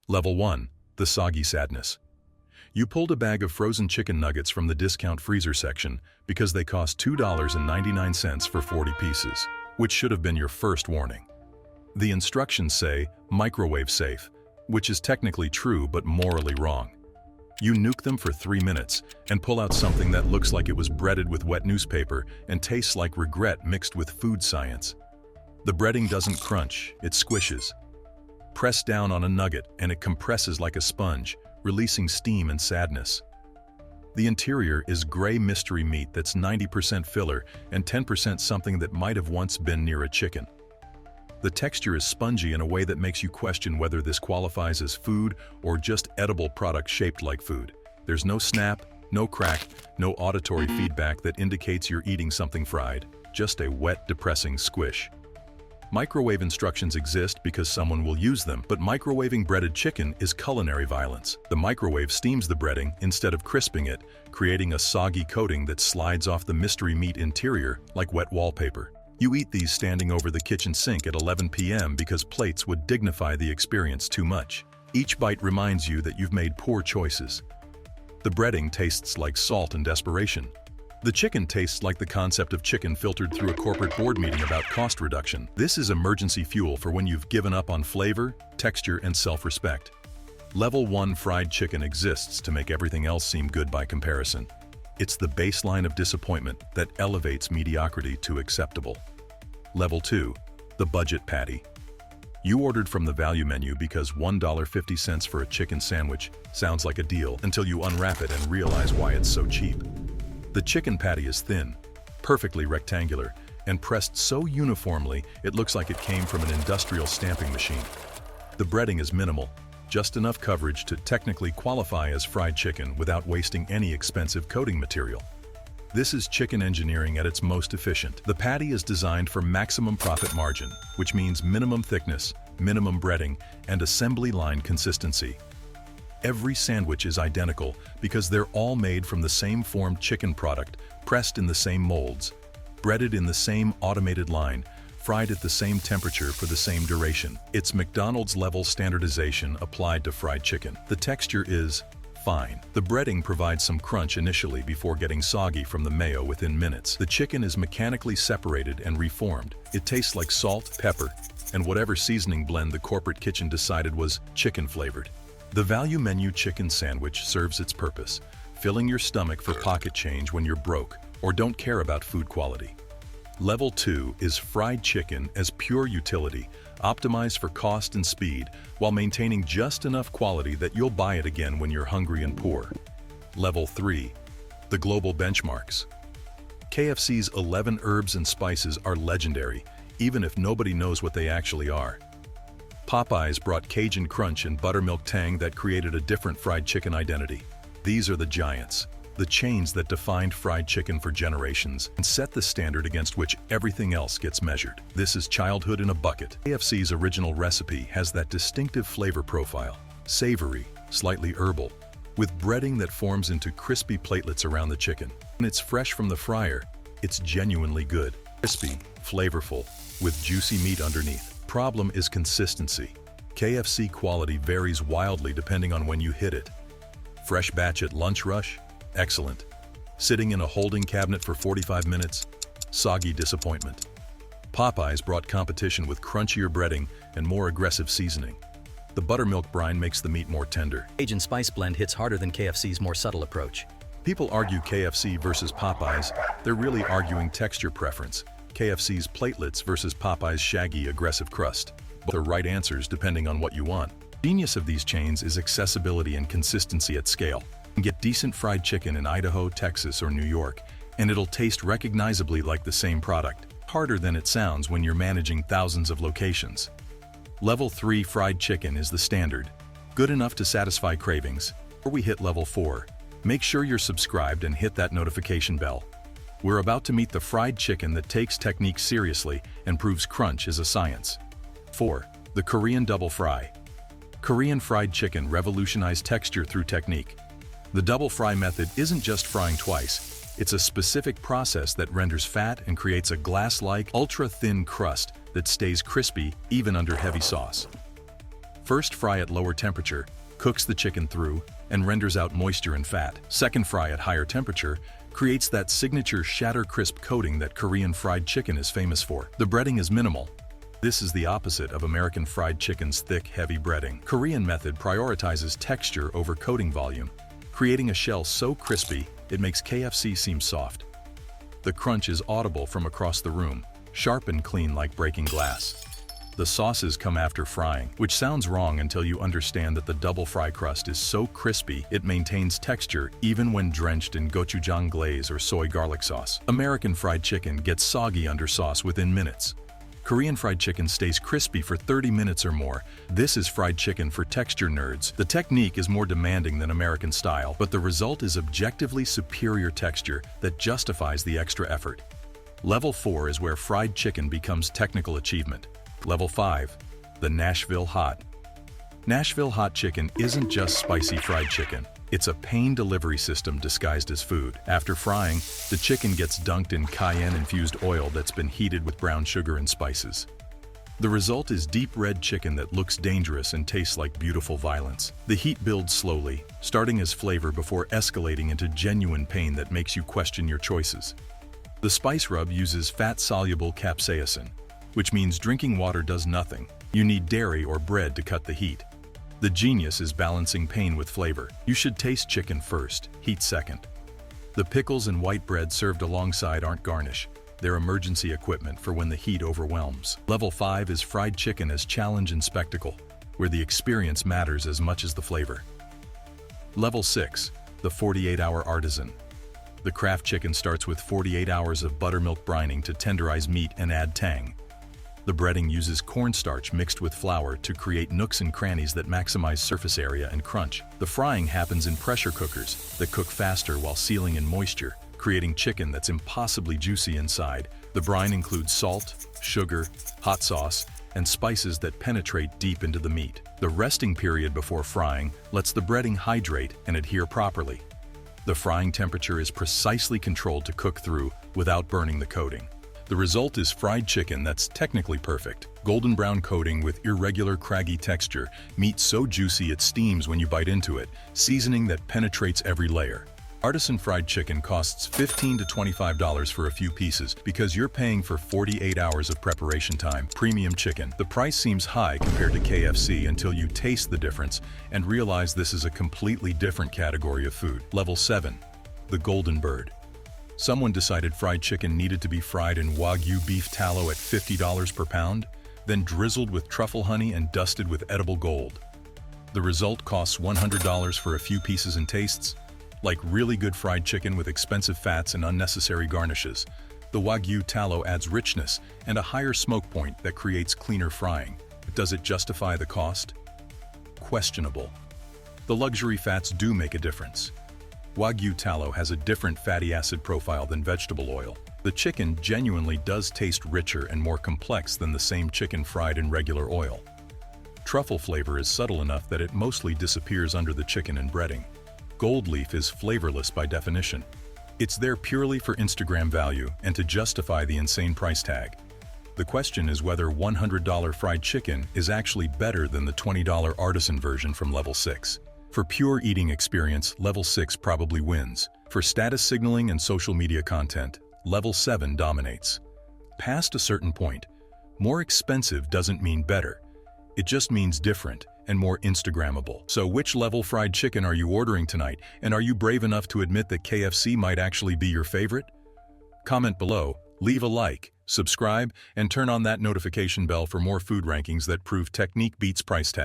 Level 1. The Soggy Sadness. You pulled a bag of frozen chicken nuggets from the discount freezer section because they cost $2.99 for 40 pieces, which should have been your first warning. The instructions say microwave safe, which is technically true but morally wrong. You nuke them for 3 minutes and pull out something that looks like it was breaded with wet newspaper and tastes like regret mixed with food science. The breading doesn't crunch, it squishes. Press down on a nugget and it compresses like a sponge, releasing steam and sadness. The interior is gray mystery meat that's 90% filler and 10% something that might have once been near a chicken. The texture is spongy in a way that makes you question whether this qualifies as food or just edible product shaped like food. There's no snap, no crack, no auditory feedback that indicates you're eating something fried, just a wet, depressing squish. Microwave instructions exist because someone will use them, but microwaving breaded chicken is culinary violence. The microwave steams the breading instead of crisping it, creating a soggy coating that slides off the mystery meat interior like wet wallpaper. You eat these standing over the kitchen sink at 11 p.m. because plates would dignify the experience too much. Each bite reminds you that you've made poor choices. The breading tastes like salt and desperation. The chicken tastes like the concept of chicken filtered through a corporate board meeting about cost reduction. This is emergency fuel for when you've given up on flavor, texture, and self-respect. Level 1 fried chicken exists to make everything else seem good by comparison. It's the baseline of disappointment that elevates mediocrity to acceptable. Level 2. The budget patty. You ordered from the value menu because $1.50 for a chicken sandwich sounds like a deal until you unwrap it and realize why it's so cheap. The chicken patty is thin, perfectly rectangular, and pressed so uniformly it looks like it came from an industrial stamping machine. The breading is minimal, just enough coverage to technically qualify as fried chicken without wasting any expensive coating material. This is chicken engineering at its most efficient. The patty is designed for maximum profit margin, which means minimum thickness, minimum breading, and assembly line consistency. Every sandwich is identical because they're all made from the same formed chicken product, pressed in the same molds, breaded in the same automated line, fried at the same temperature for the same duration. It's McDonald's-level standardization applied to fried chicken. The texture is fine. The breading provides some crunch initially before getting soggy from the mayo within minutes. The chicken is mechanically separated and reformed. It tastes like salt, pepper, and whatever seasoning blend the corporate kitchen decided was chicken-flavored. The value menu chicken sandwich serves its purpose, filling your stomach for pocket change when you're broke or don't care about food quality. Level 2 is fried chicken as pure utility, optimized for cost and speed while maintaining just enough quality that you'll buy it again when you're hungry and poor. Level 3. The global benchmarks. KFC's 11 herbs and spices are legendary, even if nobody knows what they actually are. Popeyes brought Cajun crunch and buttermilk tang that created a different fried chicken identity. These are the giants, the chains that defined fried chicken for generations and set the standard against which everything else gets measured. This is childhood in a bucket. KFC's original recipe has that distinctive flavor profile, savory, slightly herbal, with breading that forms into crispy platelets around the chicken. When it's fresh from the fryer, it's genuinely good. Crispy, flavorful, with juicy meat underneath. Problem is consistency. KFC quality varies wildly depending on when you hit it. Fresh batch at lunch rush? Excellent. Sitting in a holding cabinet for 45 minutes? Soggy disappointment. Popeyes brought competition with crunchier breading and more aggressive seasoning. The buttermilk brine makes the meat more tender. Cajun spice blend hits harder than KFC's more subtle approach. People argue KFC versus Popeyes. They're really arguing texture preference. KFC's platelets versus Popeyes' shaggy, aggressive crust. Both are right answers depending on what you want. The genius of these chains is accessibility and consistency at scale. You can get decent fried chicken in Idaho, Texas, or New York, and it'll taste recognizably like the same product. Harder than it sounds when you're managing thousands of locations. Level 3 fried chicken is the standard, good enough to satisfy cravings. Before we hit level 4, make sure you're subscribed and hit that notification bell. We're about to meet the fried chicken that takes technique seriously and proves crunch is a science. 4. The Korean double fry. Korean fried chicken revolutionized texture through technique. The double fry method isn't just frying twice, it's a specific process that renders fat and creates a glass-like, ultra-thin crust that stays crispy even under heavy sauce. First fry at lower temperature, cooks the chicken through, and renders out moisture and fat. Second fry at higher temperature creates that signature shatter crisp coating that Korean fried chicken is famous for. The breading is minimal. This is the opposite of American fried chicken's thick, heavy breading. Korean method prioritizes texture over coating volume, creating a shell so crispy it makes KFC seem soft. The crunch is audible from across the room, sharp and clean like breaking glass. The sauces come after frying, which sounds wrong until you understand that the double fry crust is so crispy it maintains texture even when drenched in gochujang glaze or soy garlic sauce. American fried chicken gets soggy under sauce within minutes. Korean fried chicken stays crispy for 30 minutes or more. This is fried chicken for texture nerds. The technique is more demanding than American style, but the result is objectively superior texture that justifies the extra effort. Level 4 is where fried chicken becomes technical achievement. Level 5, the Nashville Hot. Nashville Hot chicken isn't just spicy fried chicken. It's a pain delivery system disguised as food. After frying, the chicken gets dunked in cayenne-infused oil that's been heated with brown sugar and spices. The result is deep red chicken that looks dangerous and tastes like beautiful violence. The heat builds slowly, starting as flavor before escalating into genuine pain that makes you question your choices. The spice rub uses fat-soluble capsaicin, which means drinking water does nothing. You need dairy or bread to cut the heat. The genius is balancing pain with flavor. You should taste chicken first, heat second. The pickles and white bread served alongside aren't garnish. They're emergency equipment for when the heat overwhelms. Level 5 is fried chicken as challenge and spectacle, where the experience matters as much as the flavor. Level 6, the 48-hour artisan. The craft chicken starts with 48 hours of buttermilk brining to tenderize meat and add tang. The breading uses cornstarch mixed with flour to create nooks and crannies that maximize surface area and crunch. The frying happens in pressure cookers that cook faster while sealing in moisture, creating chicken that's impossibly juicy inside. The brine includes salt, sugar, hot sauce, and spices that penetrate deep into the meat. The resting period before frying lets the breading hydrate and adhere properly. The frying temperature is precisely controlled to cook through without burning the coating. The result is fried chicken that's technically perfect. Golden brown coating with irregular craggy texture, meat so juicy it steams when you bite into it, seasoning that penetrates every layer. Artisan fried chicken costs $15 to $25 for a few pieces because you're paying for 48 hours of preparation time. Premium chicken. The price seems high compared to KFC until you taste the difference and realize this is a completely different category of food. Level 7, the golden bird. Someone decided fried chicken needed to be fried in Wagyu beef tallow at $50 per pound, then drizzled with truffle honey and dusted with edible gold. The result costs $100 for a few pieces and tastes like really good fried chicken with expensive fats and unnecessary garnishes. The Wagyu tallow adds richness and a higher smoke point that creates cleaner frying. But does it justify the cost? Questionable. The luxury fats do make a difference. Wagyu tallow has a different fatty acid profile than vegetable oil. The chicken genuinely does taste richer and more complex than the same chicken fried in regular oil. Truffle flavor is subtle enough that it mostly disappears under the chicken and breading. Gold leaf is flavorless by definition. It's there purely for Instagram value and to justify the insane price tag. The question is whether $100 fried chicken is actually better than the $20 artisan version from Level 6. For pure eating experience, Level 6 probably wins. For status signaling and social media content, Level 7 dominates. Past a certain point, more expensive doesn't mean better. It just means different and more Instagrammable. So which level fried chicken are you ordering tonight? And are you brave enough to admit that KFC might actually be your favorite? Comment below, leave a like, subscribe, and turn on that notification bell for more food rankings that prove technique beats price tag.